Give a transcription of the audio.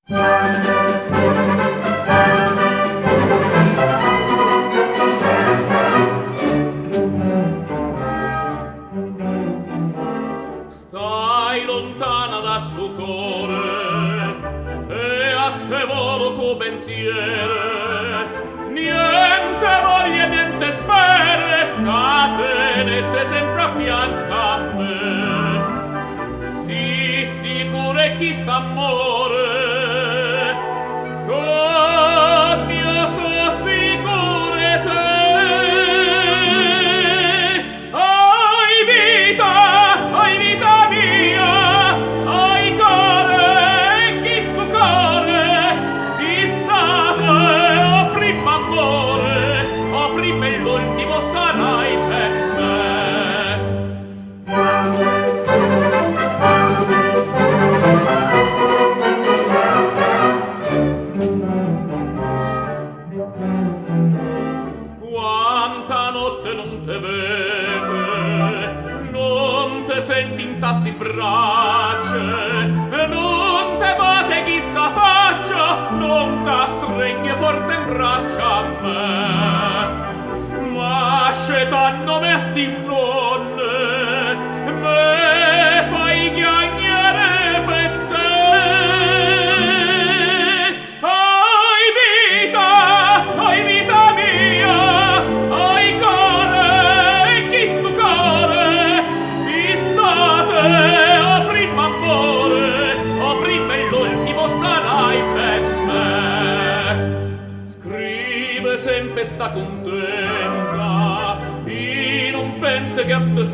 Stai lontana da sto core e a te volo co pensiere, niente voglia, niente spere, a tenete sempre a fianco a me. Sì, sicure chi sta amore, con mio so sicure te. Ai vita mia, ai core, chi sto core, si state, o prima amore, o prima e l'ultimo sarai per me. Quanta notte non te vede, non te senti in tasti braccia, non te base chi sta faccia, non te stringe forte in braccia a me. Ma scetanno me sti nonne, me fai chiagnare per te. Ai vita mia, ai core, chi sto core, si state, o prima amore, o prima e l'ultimo sarai per me. Scrive sempre sta contenta, e non pensi che a te